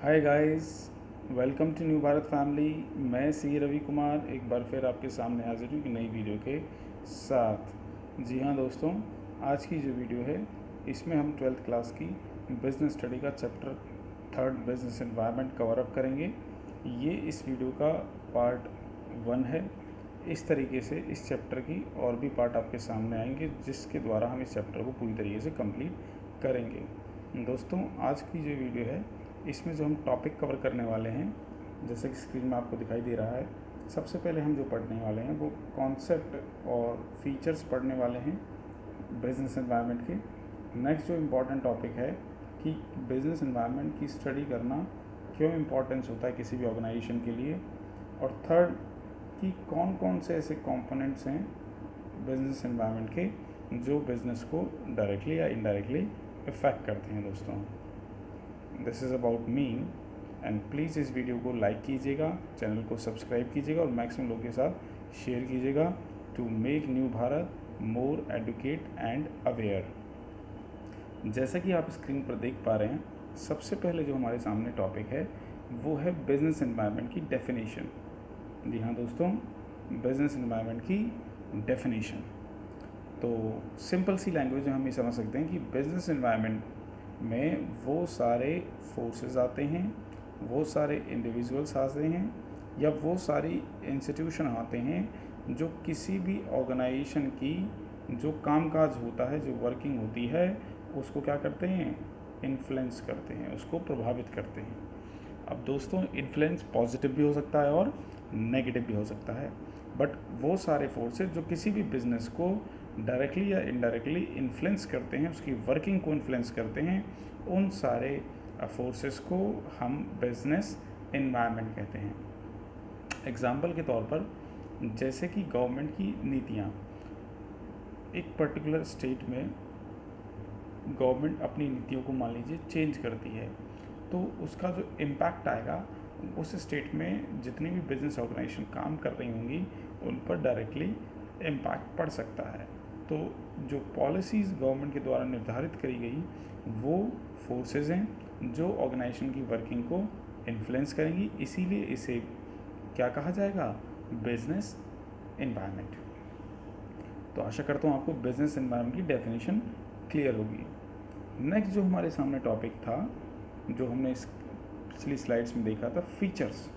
Hi guys, welcome to new Bharat family. मैं सी रवि कुमार एक बार फिर आपके सामने हाजिर हूँ एक नई वीडियो के साथ। जी हाँ दोस्तों, आज की जो वीडियो है इसमें हम 12th क्लास की बिज़नेस स्टडी का chapter 3 business environment cover up करेंगे। ये इस वीडियो का पार्ट 1 है। इस तरीके से इस चैप्टर की और भी पार्ट आपके सामने आएंगे जिसके द्वारा हम इस चैप्टर को पूरी तरीके से कंप्लीट करेंगे। दोस्तों, आज की जो वीडियो है इसमें जो हम टॉपिक कवर करने वाले हैं, जैसे कि स्क्रीन में आपको दिखाई दे रहा है, सबसे पहले हम जो पढ़ने वाले हैं वो कॉन्सेप्ट और फीचर्स पढ़ने वाले हैं बिज़नेस एनवायरनमेंट के। नेक्स्ट जो इम्पोर्टेंट टॉपिक है कि बिज़नेस एनवायरनमेंट की स्टडी करना क्यों इम्पोर्टेंस होता है किसी भी ऑर्गेनाइजेशन के लिए, और थर्ड कि कौन कौन से ऐसे कंपोनेंट्स हैं बिज़नेस एनवायरनमेंट के जो बिज़नेस को डायरेक्टली या इनडायरेक्टली इफ़ेक्ट करते हैं। दोस्तों, this is about me and please इस वीडियो को लाइक कीजिएगा, चैनल को सब्सक्राइब कीजिएगा और मैक्सिमम लोगों के साथ शेयर कीजिएगा to make new Bharat more educate and aware. जैसा कि आप स्क्रीन पर देख पा रहे हैं, सबसे पहले जो हमारे सामने टॉपिक है वो है बिज़नेस एनवायरनमेंट की डेफिनेशन। जी हाँ दोस्तों, बिज़नेस एनवायरनमेंट की डेफिनेशन। तो सिंपल सी लैंग्वेज में हम ये समझ सकते हैं कि बिज़नेस एनवायरनमेंट में वो सारे फोर्सेस आते हैं, वो सारे इंडिविजुअल्स आते हैं या वो सारी इंस्टीट्यूशन आते हैं जो किसी भी ऑर्गेनाइजेशन की जो कामकाज होता है, जो वर्किंग होती है, उसको क्या करते हैं, इन्फ्लुएंस करते हैं, उसको प्रभावित करते हैं। अब दोस्तों, इन्फ्लुएंस पॉजिटिव भी हो सकता है और नेगेटिव भी हो सकता है, बट वो सारे फोर्सेस जो किसी भी बिज़नेस को डायरेक्टली या इनडायरेक्टली इन्फ्लुएंस करते हैं, उसकी वर्किंग को इन्फ्लुएंस करते हैं, उन सारे फोर्सेस को हम बिज़नेस एनवायरनमेंट कहते हैं। एग्जाम्पल के तौर पर, जैसे कि गवर्नमेंट की नीतियाँ, एक पर्टिकुलर स्टेट में गवर्नमेंट अपनी नीतियों को मान लीजिए चेंज करती है, तो उसका जो इम्पैक्ट आएगा उस स्टेट में जितनी भी बिज़नेस ऑर्गेनाइजेशन काम कर रही होंगी उन पर डायरेक्टली इम्पैक्ट पड़ सकता है। तो जो पॉलिसीज़ गवर्नमेंट के द्वारा निर्धारित करी गई वो फोर्सेस हैं जो ऑर्गेनाइजेशन की वर्किंग को इन्फ्लुएंस करेंगी, इसीलिए इसे क्या कहा जाएगा, बिज़नेस एनवायरनमेंट। तो आशा करता हूँ आपको बिज़नेस एनवायरनमेंट की डेफिनेशन क्लियर होगी। नेक्स्ट जो हमारे सामने टॉपिक था, जो हमने इस पिछली स्लाइड्स में देखा था, फीचर्स,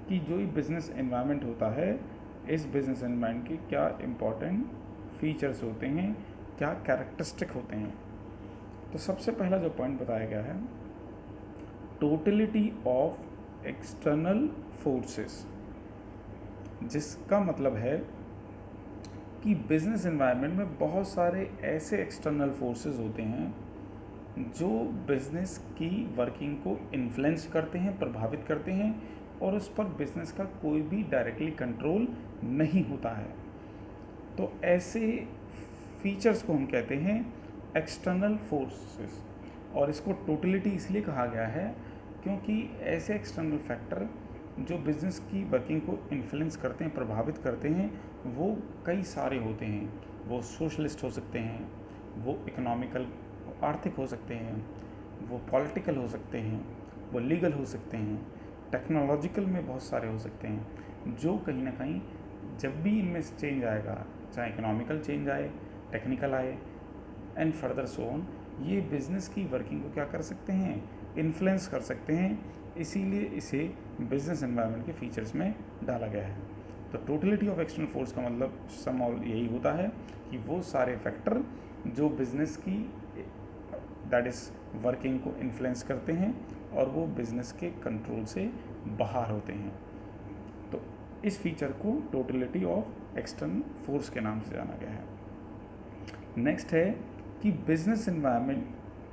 कि जो ये बिज़नेस एनवायरनमेंट होता है, इस बिज़नेस एनवायरनमेंट के क्या इम्पोर्टेंट फीचर्स होते हैं, क्या कैरेक्टरिस्टिक होते हैं। तो सबसे पहला जो पॉइंट बताया गया है, टोटलिटी ऑफ एक्सटर्नल फोर्सेस, जिसका मतलब है कि बिज़नेस एनवायरनमेंट में बहुत सारे ऐसे एक्सटर्नल फोर्सेस होते हैं जो बिज़नेस की वर्किंग को इन्फ्लुएंस करते हैं, प्रभावित करते हैं, और उस पर बिज़नेस का कोई भी डायरेक्टली कंट्रोल नहीं होता है। तो ऐसे फीचर्स को हम कहते हैं एक्सटर्नल फोर्सेस, और इसको टोटलिटी इसलिए कहा गया है क्योंकि ऐसे एक्सटर्नल फैक्टर जो बिज़नेस की वर्किंग को इन्फ्लुएंस करते हैं, प्रभावित करते हैं, वो कई सारे होते हैं। वो सोशलिस्ट हो सकते हैं, वो इकोनॉमिकल आर्थिक हो सकते हैं, वो पॉलिटिकल हो सकते हैं, वो लीगल हो सकते हैं, टेक्नोलॉजिकल में बहुत सारे हो सकते हैं, जो कहीं ना कहीं जब भी इनमें चेंज आएगा, चाहे इकोनॉमिकल चेंज आए, टेक्निकल आए एंड फर्दर सो ऑन, ये बिज़नेस की वर्किंग को क्या कर सकते हैं, इन्फ्लुएंस कर सकते हैं। इसीलिए इसे बिज़नेस एनवायरनमेंट के फीचर्स में डाला गया है। तो टोटलिटी ऑफ एक्सटर्नल फोर्स का मतलब सम ऑल यही होता है कि वो सारे फैक्टर जो बिज़नेस की दैट इज़ वर्किंग को इन्फ्लुएंस करते हैं और वो बिज़नेस के कंट्रोल से बाहर होते हैं। तो इस फीचर को टोटलिटी ऑफ एक्सटर्नल फोर्स के नाम से जाना गया है। नेक्स्ट है कि बिज़नेस एनवायरनमेंट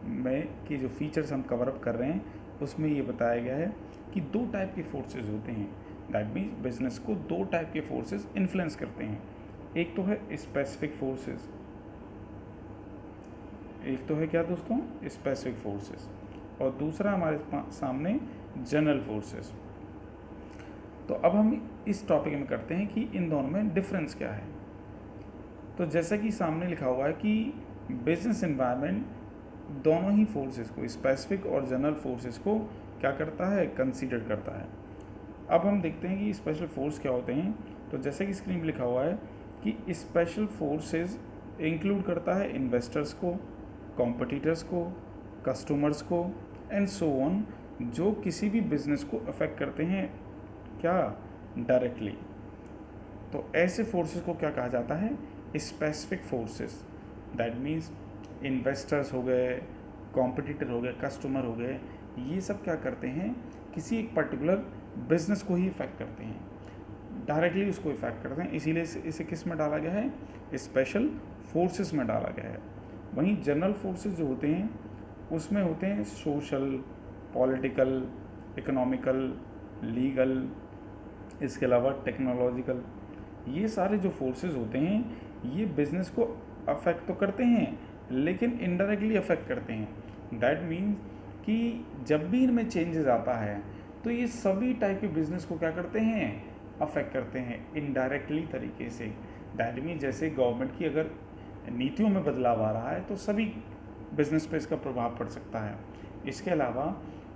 में के जो फीचर्स हम कवर अप कर रहे हैं उसमें ये बताया गया है कि दो टाइप के फोर्सेस होते हैं। दैट मीन्स बिज़नेस को दो टाइप के फोर्सेस इन्फ्लुएंस करते हैं। एक तो है स्पेसिफिक फोर्सेस, एक तो है क्या दोस्तों, स्पेसिफिक फोर्सेस, और दूसरा हमारे सामने जनरल फोर्सेस। तो अब हम इस टॉपिक में करते हैं कि इन दोनों में डिफरेंस क्या है। तो जैसा कि सामने लिखा हुआ है कि बिज़नेस एनवायरनमेंट दोनों ही फोर्सेस को, स्पेसिफिक और जनरल फोर्सेस को क्या करता है, कंसीडर करता है। अब हम देखते हैं कि स्पेशल फोर्स क्या होते हैं। तो जैसे कि स्क्रीन पर लिखा हुआ है कि स्पेशल फोर्सेस इंक्लूड करता है इन्वेस्टर्स को, कॉम्पिटिटर्स को, कस्टमर्स को एंड सो ऑन, जो किसी भी बिजनेस को अफेक्ट करते हैं क्या, डायरेक्टली। तो ऐसे फोर्सेस को क्या कहा जाता है, specific forces. That means investors हो गए, कॉम्पिटिटर हो गए, कस्टमर हो गए, ये सब क्या करते हैं, किसी एक पर्टिकुलर बिजनेस को ही इफेक्ट करते हैं, डायरेक्टली उसको इफेक्ट करते हैं। इसीलिए इसे किस में डाला गया है, स्पेशल फोर्सेस में डाला गया है। वहीं जनरल फोर्सेस जो होते हैं उसमें होते हैं सोशल, पॉलिटिकल, इकोनॉमिकल, लीगल, इसके अलावा टेक्नोलॉजिकल। ये सारे जो फोर्सेस होते हैं ये बिज़नेस को अफेक्ट तो करते हैं लेकिन इनडायरेक्टली अफेक्ट करते हैं। दैट मीन्स कि जब भी इनमें चेंजेस आता है तो ये सभी टाइप के बिज़नेस को क्या करते हैं, अफेक्ट करते हैं इनडायरेक्टली तरीके से। दैट मीन्स जैसे गवर्नमेंट की अगर नीतियों में बदलाव आ रहा है तो सभी बिजनेस पे इसका प्रभाव पड़ सकता है। इसके अलावा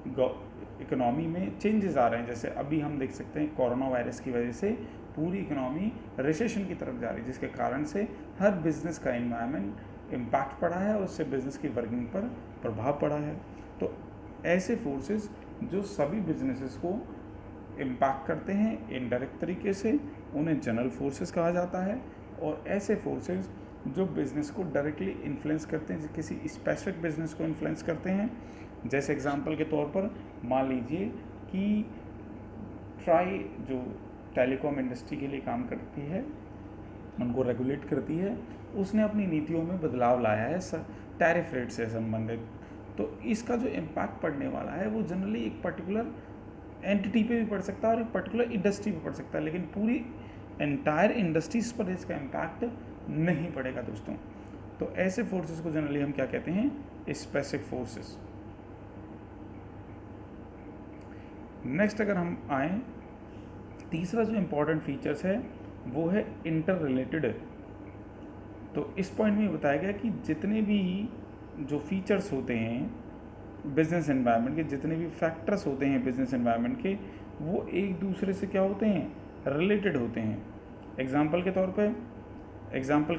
इकोनॉमी में चेंजेस आ रहे हैं, जैसे अभी हम देख सकते हैं कोरोना वायरस की वजह से पूरी इकोनॉमी रिसेशन की तरफ जा रही है, जिसके कारण से हर बिजनेस का एनवायरनमेंट इम्पैक्ट पड़ा है और उससे बिजनेस की वर्किंग पर प्रभाव पड़ा है। तो ऐसे फोर्सेस जो सभी बिजनेसेस को इम्पैक्ट करते हैं इनडायरेक्ट तरीके से, उन्हें जनरल फोर्सेस कहा जाता है। और ऐसे फोर्सेस जो बिज़नेस को डायरेक्टली इन्फ्लुएंस करते हैं, किसी स्पेसिफिक बिजनेस को इन्फ्लुएंस करते हैं। जैसे एग्जांपल के तौर पर मान लीजिए कि ट्राई जो टेलीकॉम इंडस्ट्री के लिए काम करती है, उनको रेगुलेट करती है, उसने अपनी नीतियों में बदलाव लाया है टैरिफ रेट से संबंधित। तो इसका जो इम्पैक्ट पड़ने वाला है वो जनरली एक पर्टिकुलर एंटिटी पे भी पड़ सकता है और एक पर्टिकुलर इंडस्ट्री पे पड़ सकता है, लेकिन पूरी एंटायर इंडस्ट्रीज पर इसका इम्पैक्ट नहीं पड़ेगा दोस्तों। तो ऐसे फोर्सेस को जनरली हम क्या कहते हैं, स्पेसिफिक फोर्सेस। नेक्स्ट अगर हम आए, तीसरा जो इम्पोर्टेंट फीचर्स है वो है इंटर रिलेटेड। तो इस पॉइंट में बताया गया कि जितने भी जो फीचर्स होते हैं बिजनेस एनवायरनमेंट के, जितने भी फैक्टर्स होते हैं बिजनेस एनवायरनमेंट के, वो एक दूसरे से क्या होते हैं, रिलेटेड होते हैं। एग्जाम्पल के तौर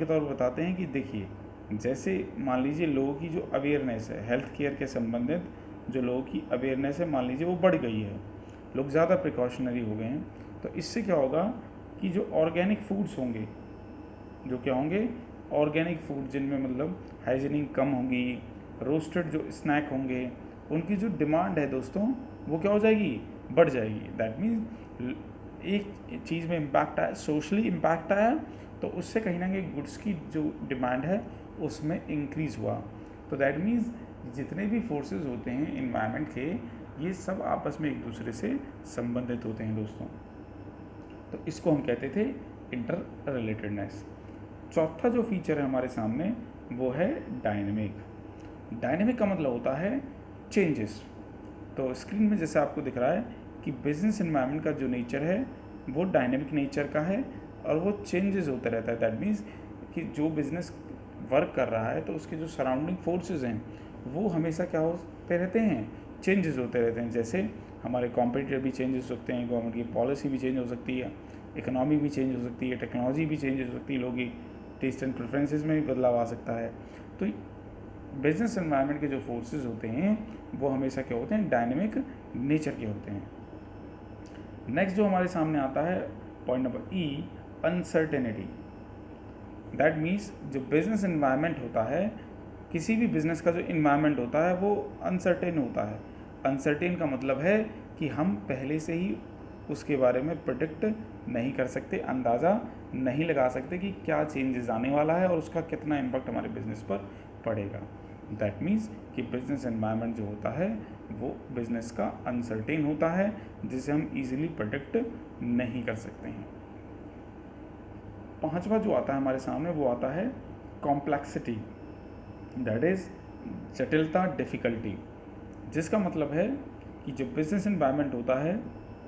पर बताते हैं कि देखिए, जैसे मान लीजिए लोगों की जो अवेयरनेस है हेल्थ केयर के संबंधित, जो लोगों की अवेयरनेस है मान लीजिए वो बढ़ गई है, लोग ज़्यादा प्रिकॉशनरी हो गए हैं, तो इससे क्या होगा कि जो ऑर्गेनिक फूड्स होंगे, जो क्या होंगे, ऑर्गेनिक फूड जिनमें मतलब हाइजीनिक कम होगी, रोस्टेड जो स्नैक होंगे, उनकी जो डिमांड है दोस्तों वो क्या हो जाएगी, बढ़ जाएगी। दैट मीन्स एक चीज़ में इम्पैक्ट आया, सोशली इम्पैक्ट आया, तो उससे कहीं ना कहीं गुड्स की जो डिमांड है उसमें इंक्रीज़ हुआ। तो दैट मीन्स जितने भी फोर्सेस होते हैं इन्वायरमेंट के, ये सब आपस में एक दूसरे से संबंधित होते हैं दोस्तों। तो इसको हम कहते थे इंटर रिलेटेडनेस। चौथा जो फीचर है हमारे सामने वो है डायनेमिक। डायनेमिक का मतलब होता है चेंजेस। तो स्क्रीन में जैसे आपको दिख रहा है कि बिजनेस एनवायरनमेंट का जो नेचर है वो डायनेमिक नेचर का है और वो चेंजेस होता रहता है। दैट मीन्स कि जो बिज़नेस वर्क कर रहा है तो उसके जो सराउंडिंग फोर्सेस हैं वो हमेशा क्या होते रहते हैं, चेंजेस होते रहते हैं। जैसे हमारे कॉम्पिटिटर भी चेंज हो सकते हैं, गवर्नमेंट की पॉलिसी भी चेंज हो सकती है, इकोनॉमी भी चेंज हो सकती है, टेक्नोलॉजी भी चेंज हो सकती है, लोगों की टेस्ट एंड प्रेफरेंसेस में भी बदलाव आ सकता है। तो बिजनेस एनवायरनमेंट के जो फोर्सेस होते हैं वो हमेशा क्या होते हैं, डायनेमिक नेचर के होते हैं। नेक्स्ट जो हमारे सामने आता है point number E, uncertainty. That means जो बिजनेस एनवायरनमेंट होता है, किसी भी बिजनेस का जो इन्वायरमेंट होता है वो अनसर्टेन होता है। अनसर्टेन का मतलब है कि हम पहले से ही उसके बारे में प्रेडिक्ट नहीं कर सकते, अंदाज़ा नहीं लगा सकते कि क्या चेंजेस आने वाला है और उसका कितना इम्पैक्ट हमारे बिजनेस पर पड़ेगा। दैट मीन्स कि बिजनेस एनवायरनमेंट जो होता है वो बिजनेस का अनसर्टेन होता है, जिसे हम इजीली प्रेडिक्ट नहीं कर सकते हैं। पांचवा जो आता है हमारे सामने वो आता है कॉम्प्लेक्सिटी। दैट इज़ जटिलता, डिफ़िकल्टी, जिसका मतलब है कि जो बिजनेस एनवायरनमेंट होता है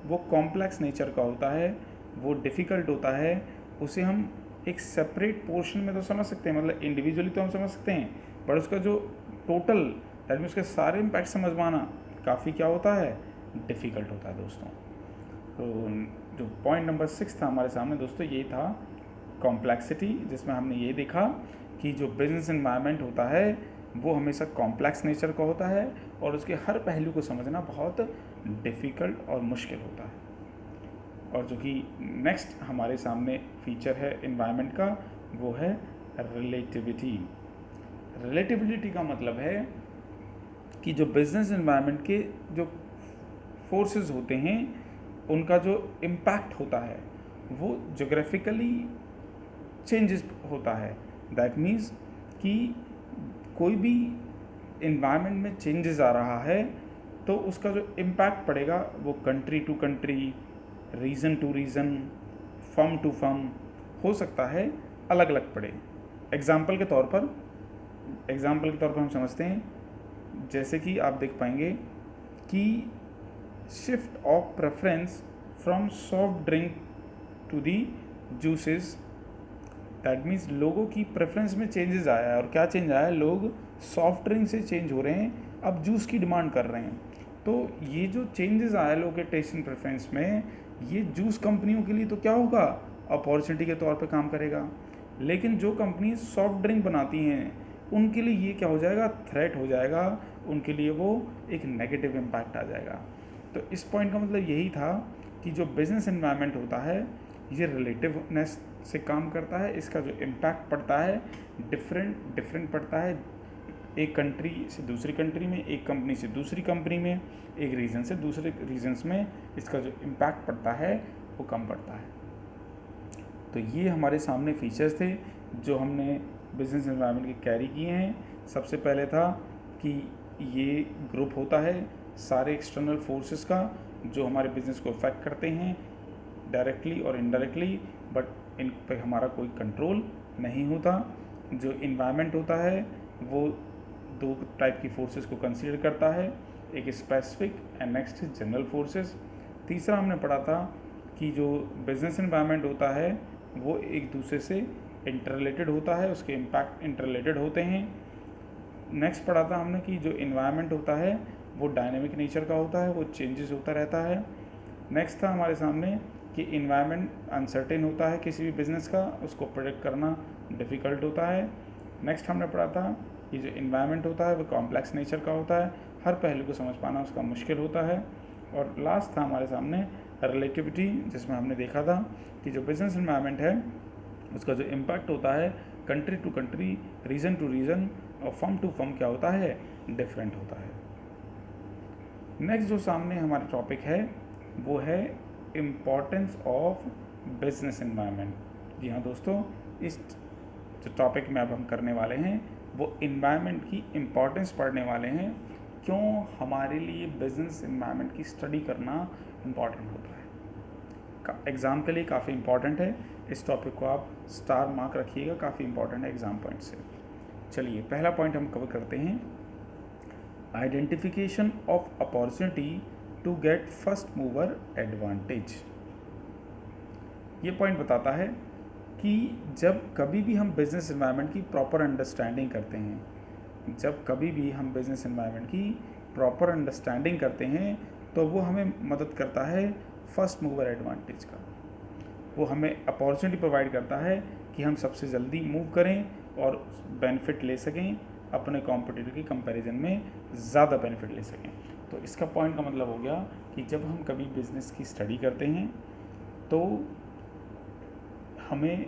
वो कॉम्प्लेक्स नेचर का होता है, वो डिफ़िकल्ट होता है। उसे हम एक सेपरेट पोर्शन में तो समझ सकते हैं, मतलब इंडिविजुअली तो हम समझ सकते हैं, पर उसका जो टोटल दैट मीन उसके सारे इम्पैक्ट समझ पाना काफ़ी क्या होता है, डिफ़िकल्ट होता है दोस्तों। तो जो पॉइंट नंबर 6 था हमारे सामने दोस्तों, ये था कॉम्प्लेक्सिटी, जिसमें हमने ये देखा कि जो बिजनेस एनवायरनमेंट होता है वो हमेशा कॉम्प्लेक्स नेचर का होता है और उसके हर पहलू को समझना बहुत डिफ़िकल्ट और मुश्किल होता है। और जो कि नेक्स्ट हमारे सामने फीचर है एनवायरनमेंट का, वो है रिलेटिविटी। रिलेटिविटी का मतलब है कि जो बिजनेस एनवायरनमेंट के जो फोर्सेस होते हैं उनका जो इम्पैक्ट होता है वो जोग्राफिकली चेंजेस होता है। दैट मीन्स कि कोई भी इन्वायरमेंट में चेंजेस आ रहा है तो उसका जो इम्पैक्ट पड़ेगा वो country to country, region to region, firm to firm हो सकता है अलग अलग पड़े। एग्जाम्पल के तौर पर हम समझते हैं, जैसे कि आप देख पाएंगे कि shift of preference from soft drink to the juices, that means लोगों की प्रेफरेंस में चेंजेस आया है। और क्या चेंज आया है, लोग सॉफ्ट ड्रिंक से चेंज हो रहे हैं, अब जूस की डिमांड कर रहे हैं। तो ये जो चेंजेस आया लोगों के टेस्ट एंड प्रेफरेंस में, ये जूस कंपनियों के लिए तो क्या होगा, अपॉर्चुनिटी के तौर पे काम करेगा। लेकिन जो कंपनी सॉफ्ट ड्रिंक बनाती हैं उनके लिए ये क्या हो जाएगा, थ्रेट हो जाएगा, उनके लिए वो एक नेगेटिव इम्पैक्ट आ जाएगा। तो इस पॉइंट का मतलब यही था कि जो बिज़नेस एनवायरनमेंट होता है ये रिलेटिवनेस से काम करता है, इसका जो इम्पैक्ट पड़ता है डिफरेंट पड़ता है, एक कंट्री से दूसरी कंट्री में, एक कंपनी से दूसरी कंपनी में, एक रीजन से दूसरे रीजन्स में इसका जो इम्पैक्ट पड़ता है वो कम पड़ता है। तो ये हमारे सामने फीचर्स थे जो हमने बिजनेस एनवायरनमेंट के कैरी किए हैं। सबसे पहले था कि ये ग्रुप होता है सारे एक्सटर्नल फोर्सेस का जो हमारे बिजनेस को इफेक्ट करते हैं डायरेक्टली और इनडायरेक्टली, बट इन पे हमारा कोई कंट्रोल नहीं होता। जो इन्वायरमेंट होता है वो दो टाइप की फोर्सेस को कंसीडर करता है, एक specific and next is general forces. तीसरा हमने पढ़ा था कि जो बिजनेस एनवायरनमेंट होता है वो एक दूसरे से इंटररिलेटेड होता है, उसके इम्पैक्ट इंटररिलेटेड होते हैं। नेक्स्ट पढ़ा था हमने कि जो इन्वायरमेंट होता है वो डायनेमिक नेचर का होता है, वो चेंजेस होता रहता है। नेक्स्ट था हमारे सामने कि इन्वायरमेंट अनसर्टेन होता है किसी भी बिज़नेस का, उसको प्रेडिक्ट करना डिफ़िकल्ट होता है। नेक्स्ट हमने पढ़ा था कि जो इन्वायरमेंट होता है वो कॉम्प्लेक्स नेचर का होता है, हर पहलू को समझ पाना उसका मुश्किल होता है। और लास्ट था हमारे सामने रिलेटिविटी, जिसमें हमने देखा था कि जो बिज़नेस इन्वायरमेंट है उसका जो इम्पैक्ट होता है country to country, region to region और फर्म टू फर्म क्या होता है, डिफरेंट होता है। नेक्स्ट जो सामने हमारा टॉपिक है वो है इम्पॉर्टेंस ऑफ बिजनेस एनवायरनमेंट। जी हाँ दोस्तों, इस जो टॉपिक में अब हम करने वाले हैं वो इन्वायरमेंट की इम्पॉर्टेंस पढ़ने वाले हैं, क्यों हमारे लिए बिजनेस एनवायरनमेंट की स्टडी करना इम्पॉर्टेंट होता है। एग्ज़ाम के लिए काफ़ी इम्पॉर्टेंट है, इस टॉपिक को आप स्टार मार्क रखिएगा, काफ़ी इम्पॉर्टेंट है एग्ज़ाम पॉइंट से। चलिए पहला पॉइंट हम कवर करते हैं, identification of opportunity to get first mover advantage. ये पॉइंट बताता है कि जब कभी भी हम बिज़नेस एनवायरनमेंट की प्रॉपर अंडरस्टैंडिंग करते हैं, तो वो हमें मदद करता है फर्स्ट मूवर एडवांटेज का। वो हमें अपॉर्चुनिटी प्रोवाइड करता है कि हम सबसे जल्दी मूव करें और बेनिफिट ले सकें, अपने कॉम्पिटिटर की कंपैरिजन में ज़्यादा बेनिफिट ले सकें। तो इसका पॉइंट का मतलब हो गया कि जब हम कभी बिज़नेस की स्टडी करते हैं तो हमें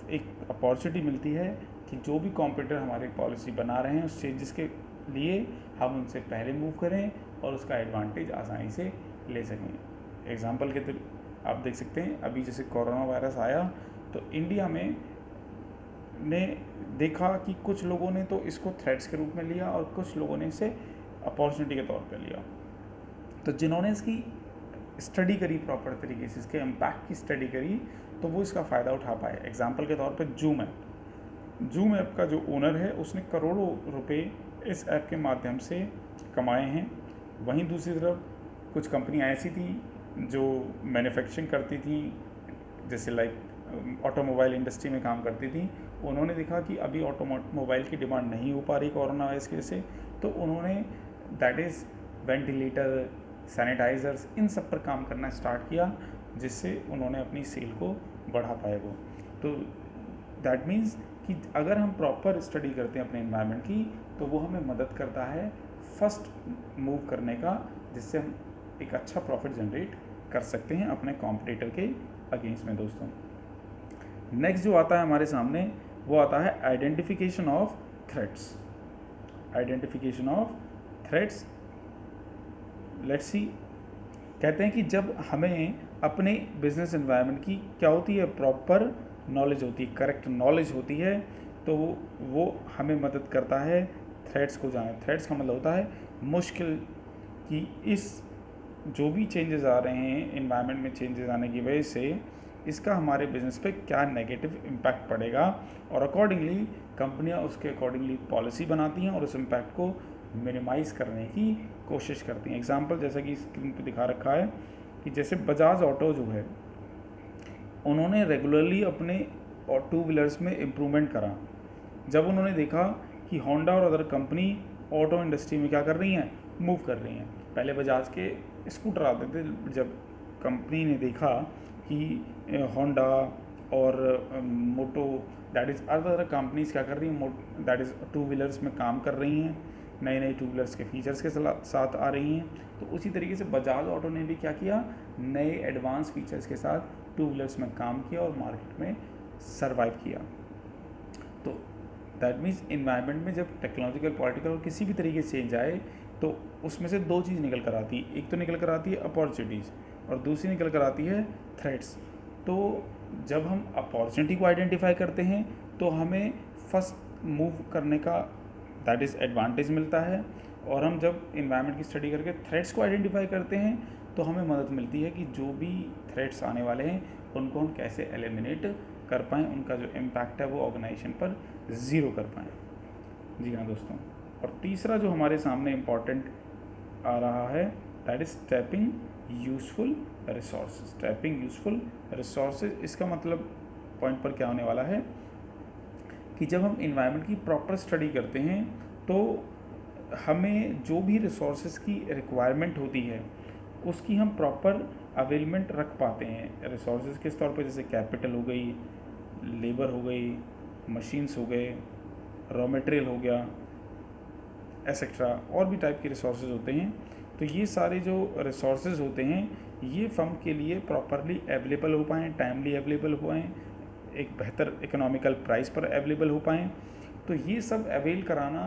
एक अपॉर्चुनिटी मिलती है कि जो भी कॉम्पिटिटर हमारे पॉलिसी बना रहे हैं उस चेंजेस के लिए हम उनसे पहले मूव करें और उसका एडवांटेज आसानी से ले सकें। एग्जांपल के तौर आप देख सकते हैं, अभी जैसे कोरोना वायरस आया तो इंडिया में ने देखा कि कुछ लोगों ने तो इसको थ्रेट्स के रूप में लिया और कुछ लोगों ने इसे अपॉर्चुनिटी के तौर पर लिया। तो जिन्होंने इसकी स्टडी करी प्रॉपर तरीके से, इसके इम्पैक्ट की स्टडी करी, तो वो इसका फ़ायदा उठा पाए। एग्जांपल के तौर पे जूम ऐप का जो ओनर है उसने करोड़ों रुपए इस ऐप के माध्यम से कमाए हैं। वहीं दूसरी तरफ कुछ कंपनियां ऐसी थी जो मैन्युफैक्चरिंग करती थी, जैसे लाइक ऑटोमोबाइल इंडस्ट्री में काम करती थी, उन्होंने देखा कि अभी ऑटोमोबाइल की डिमांड नहीं हो पा रही कोरोना वायरस की वजह से, तो उन्होंने दैट इज़ वेंटिलेटर, सैनिटाइज़र्स, इन सब पर काम करना स्टार्ट किया, जिससे उन्होंने अपनी सेल को बढ़ा पाए वो। तो दैट मीन्स कि अगर हम प्रॉपर स्टडी करते हैं अपने एनवायरनमेंट की, तो वो हमें मदद करता है फर्स्ट मूव करने का, जिससे हम एक अच्छा प्रॉफिट जनरेट कर सकते हैं अपने कॉम्पिटिटर के अगेंस्ट में दोस्तों। नेक्स्ट जो आता है हमारे सामने, वो आता है identification of threats. Identification of threats, let's see. कहते हैं कि जब हमें अपने बिजनेस एनवायरनमेंट की क्या होती है, प्रॉपर नॉलेज होती है, करेक्ट नॉलेज होती है, तो वो हमें मदद करता है थ्रेट्स को जाने। थ्रेट्स का मतलब होता है मुश्किल, कि इस जो भी चेंजेस आ रहे हैं एनवायरनमेंट में, चेंजेस आने की वजह से इसका हमारे बिज़नेस पे क्या नेगेटिव इम्पैक्ट पड़ेगा, और अकॉर्डिंगली कंपनियां उसके अकॉर्डिंगली पॉलिसी बनाती हैं और उस इम्पैक्ट को मिनिमाइज़ करने की कोशिश करती हैं। एग्जांपल जैसा कि स्क्रीन पे दिखा रखा है कि जैसे बजाज ऑटो जो है, उन्होंने रेगुलरली अपने टू व्हीलर्स में इम्प्रूवमेंट करा। जब उन्होंने देखा कि होंडा और अदर कंपनी ऑटो इंडस्ट्री में क्या कर रही हैं, मूव कर रही हैं। पहले बजाज के स्कूटर आते थे, जब कंपनी ने देखा कि होंडा और मोटो दैट इज़ अदर कंपनीज क्या कर रही हैं, दैट इज़ टू व्हीलर्स में काम कर रही हैं, नए नए टू व्हीलर्स के फीचर्स के साथ आ रही हैं, तो उसी तरीके से बजाज ऑटो ने भी क्या किया, नए एडवांस फीचर्स के साथ टू व्हीलर्स में काम किया और मार्केट में सर्वाइव किया। तो दैट मीन्स इन्वायरमेंट में जब टेक्नोलॉजिकल, पॉलिटिकल और किसी भी तरीके से चेंज आए, तो उसमें से दो चीज़ निकल कर आती है। एक तो निकल कर आती है अपॉर्चुनिटीज़, और दूसरी निकल कर आती है थ्रेट्स। तो जब हम अपॉर्चुनिटी को आइडेंटिफाई करते हैं, तो हमें फर्स्ट मूव करने का दैट इज़ एडवांटेज मिलता है, और हम जब इन्वायरमेंट की स्टडी करके थ्रेट्स को आइडेंटिफाई करते हैं, तो हमें मदद मिलती है कि जो भी थ्रेट्स आने वाले हैं उनको हम कैसे एलिमिनेट कर पाएँ, उनका जो इम्पैक्ट है वो ऑर्गेनाइजेशन पर ज़ीरो कर पाएँ। जी हाँ दोस्तों। और तीसरा जो हमारे सामने इम्पॉर्टेंट आ रहा है, that is tapping useful resources. Tapping useful resources, इसका मतलब पॉइंट पर क्या होने वाला है कि जब हम इन्वायरमेंट की प्रॉपर स्टडी करते हैं, तो हमें जो भी रिसोर्सेज की रिक्वायरमेंट होती है उसकी हम प्रॉपर अवेलमेंट रख पाते हैं। रिसोर्सेज किस तौर पर, जैसे कैपिटल हो गई, लेबर हो गई, मशीन्स हो गए, रॉ मटेरियल हो गया, एक्सेट्रा, और भी टाइप के रिसोर्सेज होते हैं। तो ये सारे जो रिसोर्सेज होते हैं, ये फर्म के लिए प्रॉपरली अवेलेबल हो पाएँ, टाइमली अवेलेबल हो पाएँ, एक बेहतर इकोनॉमिकल प्राइस पर अवेलेबल हो पाएँ। तो ये सब अवेल कराना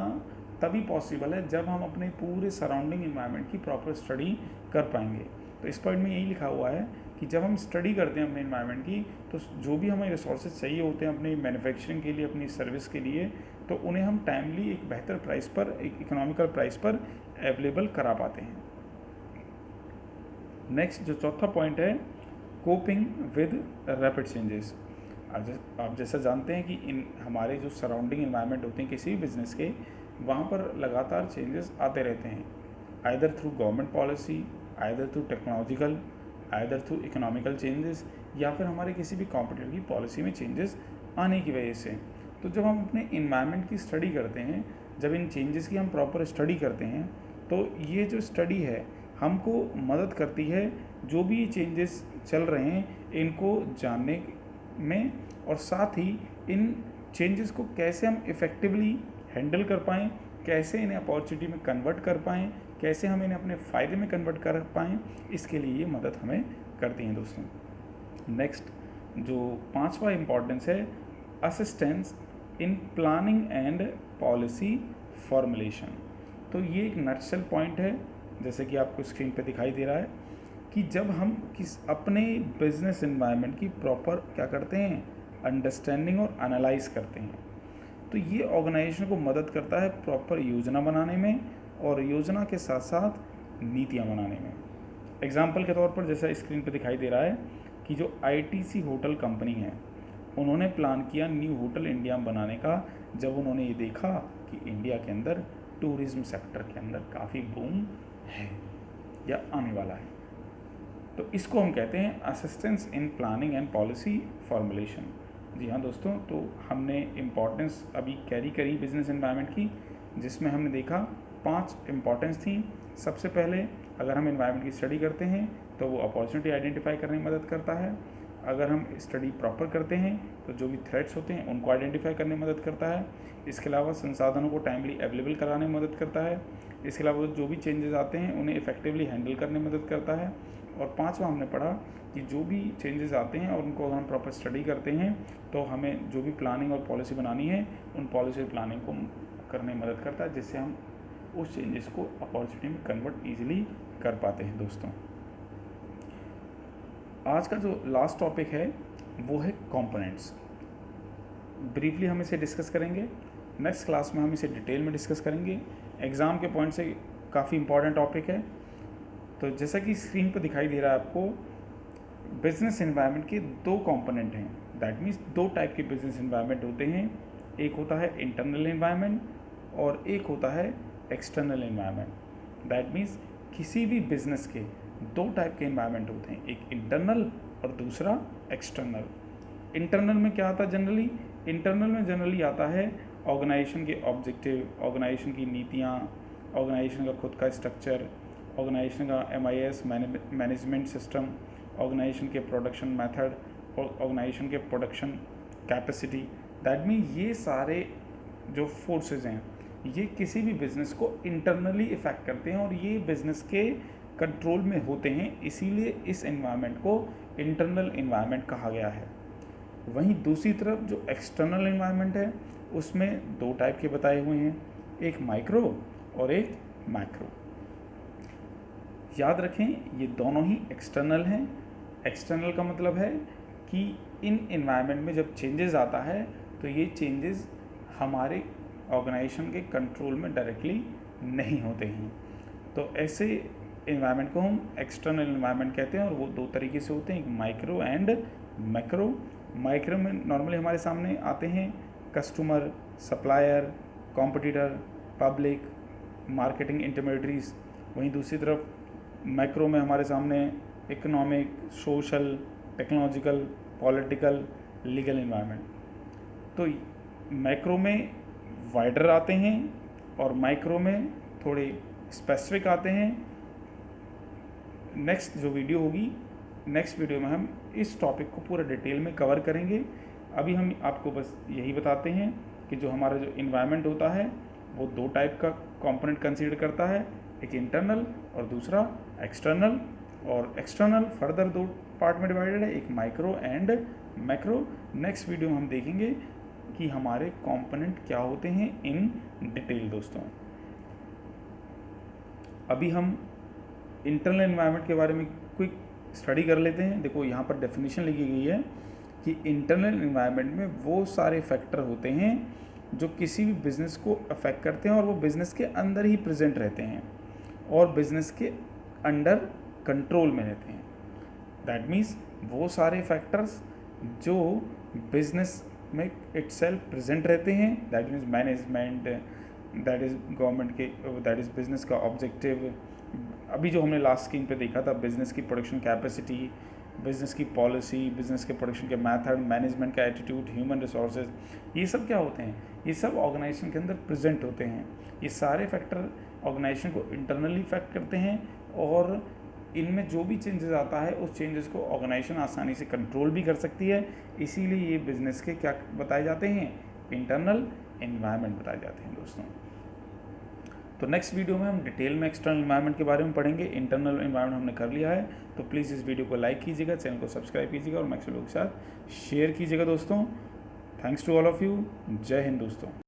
तभी पॉसिबल है जब हम अपने पूरे सराउंडिंग इन्वायरमेंट की प्रॉपर स्टडी कर पाएंगे। तो इस पॉइंट में यही लिखा हुआ है कि जब हम स्टडी करते हैं अपने इन्वायरमेंट की, तो जो भी हमें रिसोर्सेज चाहिए होते हैं अपनी मैन्युफैक्चरिंग के लिए, अपनी सर्विस के लिए, तो उन्हें हम टाइमली एक बेहतर प्राइस पर, एक इकोनॉमिकल प्राइस पर अवेलेबल करा पाते हैं। नेक्स्ट जो चौथा पॉइंट है, कोपिंग विद रैपिड चेंजेस। आप जैसा जानते हैं कि इन हमारे जो सराउंडिंग इन्वायरमेंट होते हैं किसी भी बिज़नेस के, वहाँ पर लगातार चेंजेस आते रहते हैं, either through government policy, either through technological, either through economical changes, या फिर हमारे किसी भी कॉम्पिटिटर की पॉलिसी में चेंजेस आने की वजह से। तो जब हम अपने इन्वायरमेंट की स्टडी करते हैं, जब इन चेंजेस की हम प्रॉपर स्टडी करते हैं, तो ये जो स्टडी है हमको मदद करती है जो भी ये चेंजेस चल रहे हैं इनको जानने में, और साथ ही इन चेंजेस को कैसे हम इफ़ेक्टिवली हैंडल कर पाएँ, कैसे इन्हें अपॉर्चुनिटी में कन्वर्ट कर पाएँ, कैसे हम इन्हें अपने फ़ायदे में कन्वर्ट कर पाएँ, इसके लिए ये मदद हमें करती हैं दोस्तों। नेक्स्ट जो पांचवा इम्पॉर्टेंस है, assistance in planning and policy formulation. तो ये एक नटशेल पॉइंट है, जैसे कि आपको स्क्रीन पे दिखाई दे रहा है, कि जब हम अपने बिजनेस एनवायरनमेंट की प्रॉपर क्या करते हैं, अंडरस्टैंडिंग और एनालाइज करते हैं, तो ये ऑर्गेनाइजेशन को मदद करता है प्रॉपर योजना बनाने में, और योजना के साथ साथ नीतियाँ बनाने में। एग्जाम्पल के तौर पर जैसा स्क्रीन पे दिखाई दे रहा है कि जो ITC होटल कंपनी है, उन्होंने प्लान किया न्यू होटल इंडिया में बनाने का, जब उन्होंने ये देखा कि इंडिया के अंदर टूरिज़्म सेक्टर के अंदर काफ़ी बूम है या आने वाला है। तो इसको हम कहते हैं assistance in planning and policy formulation. जी हाँ दोस्तों, तो हमने इम्पोर्टेंस अभी कैरी करी बिजनेस एनवायरनमेंट की, जिसमें हमने देखा 5 इम्पॉर्टेंस थी। सबसे पहले अगर हम एनवायरनमेंट की स्टडी करते हैं तो वो अपॉर्चुनिटी आइडेंटिफाई करने में मदद करता है। अगर हम स्टडी प्रॉपर करते हैं तो जो भी थ्रेट्स होते हैं उनको आइडेंटिफाई करने में मदद करता है। इसके अलावा संसाधनों को टाइमली अवेलेबल कराने में मदद करता है। इसके अलावा जो भी चेंजेस आते हैं उन्हें इफेक्टिवली हैंडल करने में मदद करता है। और पाँचवा हमने पढ़ा कि जो भी चेंजेस आते हैं और उनको अगर हम प्रॉपर स्टडी करते हैं तो हमें जो भी प्लानिंग और पॉलिसी बनानी है उन पॉलिसी और प्लानिंग को करने में मदद करता है, जिससे हम उस चेंजेस को अपॉर्चुनिटी में कन्वर्ट ईजिली कर पाते हैं। दोस्तों, आज का जो लास्ट टॉपिक है वो है कंपोनेंट्स। ब्रीफली हम इसे डिस्कस करेंगे। नेक्स्ट क्लास में हम इसे डिटेल में डिस्कस करेंगे। एग्ज़ाम के पॉइंट से काफ़ी इंपॉर्टेंट टॉपिक है। तो जैसा कि स्क्रीन पर दिखाई दे रहा है आपको, बिजनेस एनवायरनमेंट के 2 कंपोनेंट हैं। दैट मीन्स 2 टाइप के बिजनेस एनवायरनमेंट होते हैं। एक होता है इंटरनल एनवायरनमेंट और एक होता है एक्सटर्नल एनवायरनमेंट। दैट मीन्स किसी भी बिजनेस के 2 टाइप के एनवायरनमेंट होते हैं, एक इंटरनल और दूसरा एक्सटर्नल। इंटरनल में क्या आता है जनरली? इंटरनल में जनरली आता है ऑर्गेनाइजेशन के ऑब्जेक्टिव, ऑर्गेनाइजेशन की नीतियाँ, ऑर्गेनाइजेशन का खुद का स्ट्रक्चर, ऑर्गेनाइजेशन का MIS मैनेजमेंट सिस्टम, ऑर्गेनाइजेशन के प्रोडक्शन मेथड और ऑर्गेनाइजेशन के प्रोडक्शन कैपेसिटी। दैट मीन ये सारे जो फोर्सेस हैं ये किसी भी बिज़नेस को इंटरनली इफ़ेक्ट करते हैं और ये बिज़नेस के कंट्रोल में होते हैं, इसीलिए इस एनवायरनमेंट को इंटरनल एनवायरनमेंट कहा गया है। वहीं दूसरी तरफ जो एक्सटर्नल एनवायरनमेंट है उसमें 2 टाइप के बताए हुए हैं, एक माइक्रो और एक मैक्रो। याद रखें ये दोनों ही एक्सटर्नल हैं। एक्सटर्नल का मतलब है कि इन एनवायरनमेंट में जब चेंजेस आता है तो ये चेंजेस हमारे ऑर्गेनाइजेशन के कंट्रोल में डायरेक्टली नहीं होते हैं। तो ऐसे एनवायरनमेंट को हम एक्सटर्नल एनवायरनमेंट कहते हैं और वो 2 तरीके से होते हैं, एक माइक्रो एंड मैक्रो। माइक्रो में नॉर्मली हमारे सामने आते हैं customer, supplier, competitor, public, marketing intermediaries. वहीं दूसरी तरफ मैक्रो में हमारे सामने economic, social, technological, political, legal environment. तो मैक्रो में वाइडर आते हैं और माइक्रो में थोड़े स्पेसिफिक आते हैं। नेक्स्ट जो वीडियो होगी, नेक्स्ट वीडियो में हम इस टॉपिक को पूरा डिटेल में कवर करेंगे। अभी हम आपको बस यही बताते हैं कि जो हमारा जो इन्वायरमेंट होता है वो 2 टाइप का कंपोनेंट कंसीडर करता है, एक इंटरनल और दूसरा एक्सटर्नल। और एक्सटर्नल फर्दर 2 पार्ट में डिवाइडेड है, एक micro and macro. Next video में हम देखेंगे कि हमारे कंपोनेंट क्या होते हैं इन डिटेल। दोस्तों, अभी हम इंटरनल एनवायरनमेंट के बारे में क्विक स्टडी कर लेते हैं। देखो यहाँ पर डेफिनेशन लिखी गई है कि इंटरनल एनवायरनमेंट में वो सारे फैक्टर होते हैं जो किसी भी बिज़नेस को अफेक्ट करते हैं और वो बिज़नेस के अंदर ही प्रेजेंट रहते हैं और बिज़नेस के अंडर कंट्रोल में रहते हैं। दैट मीन्स वो सारे फैक्टर्स जो बिज़नेस में इटसेल्फ प्रेजेंट रहते हैं, that means management, that is government के, दैट इज़ बिज़नेस का ऑब्जेक्टिव। अभी जो हमने लास्ट स्क्रीन पे देखा था, बिज़नेस की प्रोडक्शन कैपेसिटी, बिज़नेस की पॉलिसी, बिज़नेस के प्रोडक्शन के मेथड, मैनेजमेंट का एटीट्यूड, ह्यूमन रिसोर्सेज, ये सब क्या होते हैं? ये सब ऑर्गेनाइजेशन के अंदर प्रेजेंट होते हैं। ये सारे फैक्टर ऑर्गेनाइजेशन को इंटरनली इफेक्ट करते हैं और इनमें जो भी चेंजेस आता है उस चेंजेस को ऑर्गेनाइजेशन आसानी से कंट्रोल भी कर सकती है। इसीलिए ये बिज़नेस के क्या बताए जाते हैं? इंटरनल एनवायरनमेंट बताए जाते हैं। दोस्तों, तो नेक्स्ट वीडियो में हम डिटेल में एक्सटर्नल एनवायरनमेंट के बारे में पढ़ेंगे। इंटरनल एनवायरनमेंट हमने कर लिया है, तो प्लीज़ इस वीडियो को लाइक कीजिएगा, चैनल को सब्सक्राइब कीजिएगा और मैक्सिमम लोगों के साथ शेयर कीजिएगा। दोस्तों, thanks to all of you. जय हिंद दोस्तों।